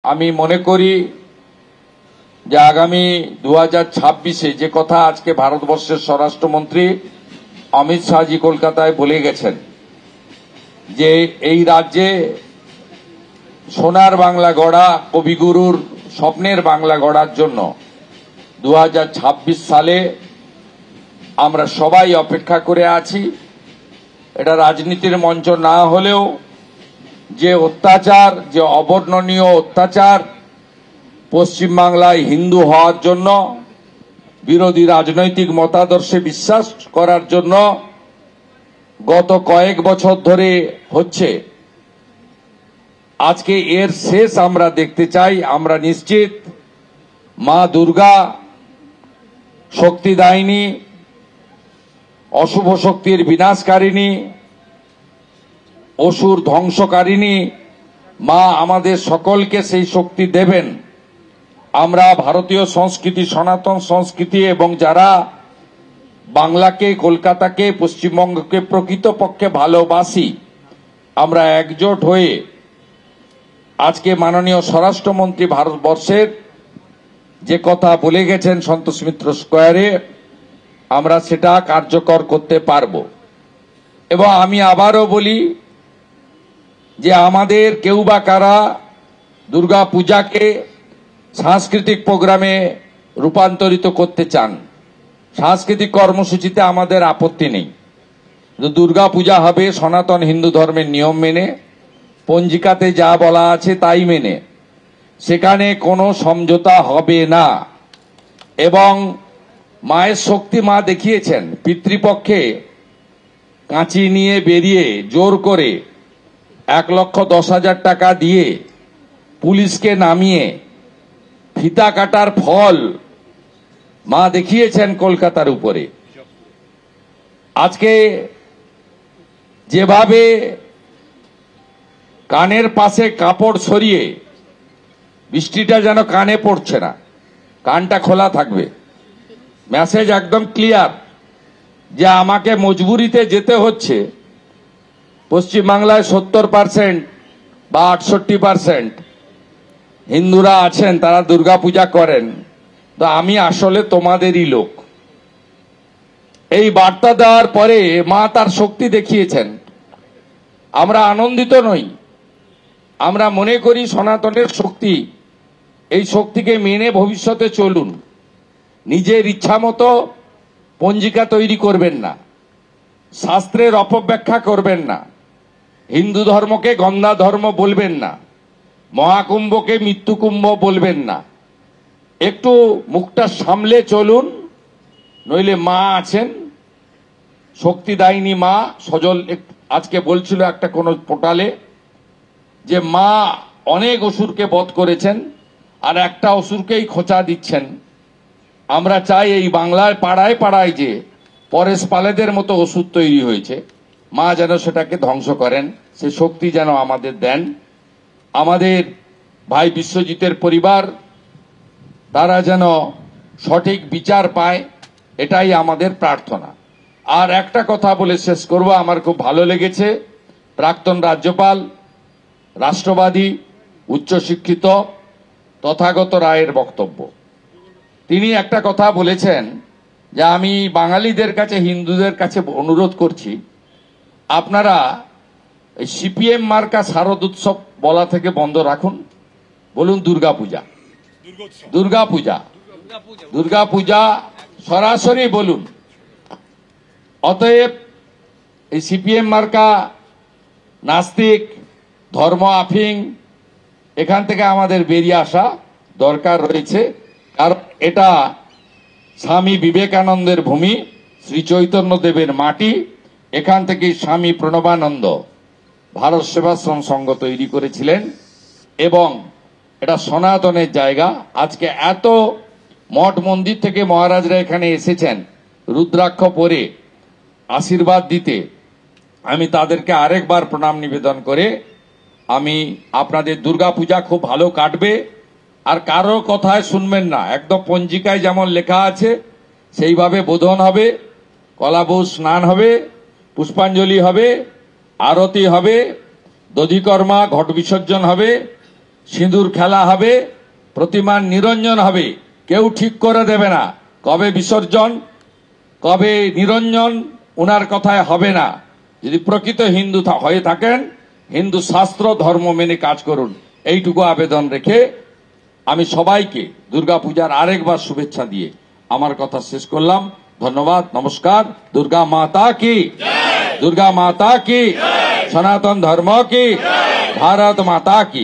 আমি মনে করি যে আগামী 2026-এ যে কথা আজকে ভারতবর্ষের স্বরাষ্ট্রমন্ত্রী অমিত শাহজি কলকাতায় বলে গেছেন যে এই রাজ্যে সোনার বাংলা গড়া, কবিগুরুর স্বপ্নের বাংলা গড়ার জন্য 2026 সালে আমরা সবাই অপেক্ষা করে আছি। এটা রাজনীতির মঞ্চ না হলেও যে অত্যাচার, যে অবর্ণনীয় অত্যাচার পশ্চিমবাংলায় হিন্দু হওয়ার জন্য, বিরোধী রাজনৈতিক মতাদর্শে বিশ্বাস করার জন্য গত কয়েক বছর ধরে হচ্ছে, আজকে এর শেষ আমরা দেখতে চাই। আমরা নিশ্চিত মা দুর্গা শক্তিদায়িনী, অশুভ শক্তির বিনাশকারিণী, অসুর ধ্বংসকারিণী মা আমাদের সকলকে সেই শক্তি দেবেন। আমরা ভারতীয় সংস্কৃতি, সনাতন সংস্কৃতি এবং যারা বাংলাকে, কলকাতাকে, পশ্চিমবঙ্গকে প্রকৃতপক্ষে ভালোবাসি, আমরা একজোট হয়ে আজকে মাননীয় স্বরাষ্ট্রমন্ত্রী ভারতবর্ষের যে কথা বলে গেছেন সন্তোষ মিত্র স্কোয়ারে, আমরা সেটা কার্যকর করতে পারব। এবং আমি আবারও বলি যে আমাদের কেউ বা কারা দুর্গা পূজাকে সাংস্কৃতিক প্রোগ্রামে রূপান্তরিত করতে চান, সাংস্কৃতিক কর্মসূচিতে আমাদের আপত্তি নেই। দুর্গা পূজা হবে সনাতন হিন্দু ধর্মের নিয়ম মেনে, পঞ্জিকাতে যা বলা আছে তাই মেনে, সেখানে কোনো সমঝোতা হবে না। এবং মায়ের শক্তি মা দেখিয়েছেন, পিতৃপক্ষে কাঁচি নিয়ে বেরিয়ে জোর করে 1,10,000 টাকা দিয়ে পুলিশকে নামিয়ে ফিতা কাটার ফল মা দেখিয়েছেন কলকাতার উপরে। আজকে যেভাবে কানের পাশে কাপড় সরিয়ে, বৃষ্টিটা যেন কানে পড়ছে না, কানটা খোলা থাকবে, মেসেজ একদম ক্লিয়ার যে আমাকে মজবুরিতে যেতে হচ্ছে। পশ্চিমবাংলায় 70% বা 68% হিন্দুরা আছেন, তারা দুর্গাপূজা করেন, তো আমি আসলে তোমাদেরই লোক। এই বার্তা দেওয়ার পরে মা তার শক্তি দেখিয়েছেন। আমরা আনন্দিত নই, আমরা মনে করি সনাতনের শক্তি, এই শক্তিকে মেনে ভবিষ্যতে চলুন। নিজের ইচ্ছা মতো পঞ্জিকা তৈরি করবেন না, শাস্ত্রের অপব্যাখ্যা করবেন না, হিন্দু ধর্মকে গন্ধা ধর্ম বলবেন না, মহাকুম্ভকে মৃত্যুকুম্ভ বলবেন না। একটু মুখটা সামলে চলুন, নইলে মা আছেন, শক্তিদায়িনী মা। সজল আজকে বলছিল একটা কোনো পোর্টালে যে মা অনেক অসুরকে বধ করেছেন আর একটা অসুরকেই খোঁচা দিচ্ছেন। আমরা চাই এই বাংলায় পাড়ায় পাড়ায় যে পরেশ পালেদের মতো ওষুধ তৈরি হয়েছে, মা যেন সেটাকে ধ্বংস করেন, সে শক্তি যেন আমাদের দেন। আমাদের ভাই বিশ্বজিতের পরিবার, তারা যেন সঠিক বিচার পায়, এটাই আমাদের প্রার্থনা। আর একটা কথা বলে শেষ করব, আমার খুব ভালো লেগেছে প্রাক্তন রাজ্যপাল, রাষ্ট্রবাদী, উচ্চশিক্ষিত তথাগত রায়ের বক্তব্য। তিনি একটা কথা বলেছেন যে আমি বাঙালিদের কাছে, হিন্দুদের কাছে অনুরোধ করছি, আপনারা সিপিএম মার্কা শারদ উৎসব বলা থেকে বন্ধ রাখুন, বলুন দুর্গাপূজা, দুর্গাপূজা, দুর্গাপূজা সরাসরি বলুন। অতএব এই সিপিএম মার্কা নাস্তিক, ধর্ম আফিং, এখান থেকে আমাদের বেরিয়ে আসা দরকার রয়েছে। কারণ এটা স্বামী বিবেকানন্দের ভূমি, শ্রী চৈতন্য দেবের মাটি। এখান থেকে স্বামী প্রণবানন্দ ভারত সেবাশ্রম সংঘ তৈরি করেছিলেন এবং এটা সনাতনের জায়গা। আজকে এত মঠ মন্দির থেকে মহারাজরা এখানে এসেছেন রুদ্রাক্ষ পরে আশীর্বাদ দিতে। আমি তাদেরকে আরেকবার প্রণাম নিবেদন করে আমি আপনাদের দুর্গাপূজা খুব ভালো কাটবে। আর কারো কথায় শুনবেন না, একদম পঞ্জিকায় যেমন লেখা আছে সেইভাবে বোধন হবে, কলাবউ স্নান হবে, পুষ্পাঞ্জলি হবে, আরতি হবে, দধিকর্মা, ঘট বিসর্জন হবে, সিঁদুর খেলা হবে, প্রতিমার নিরঞ্জন হবে, কেউ ঠিক করে দেবে না কবে বিসর্জন কবে নিরঞ্জন, উনার কথায় হবে না। যদি প্রকৃত হিন্দু হয়ে থাকেন, হিন্দু শাস্ত্র ধর্ম মেনে কাজ করুন, এইটুকু আবেদন রেখে আমি সবাইকে দুর্গাপূজার আরেকবার শুভেচ্ছা দিয়ে আমার কথা শেষ করলাম। ধন্যবাদ, নমস্কার। দুর্গা মাতা কি, দুর্গা মাতা কি, সনাতন ধর্ম কি, ভারত মাতা কি।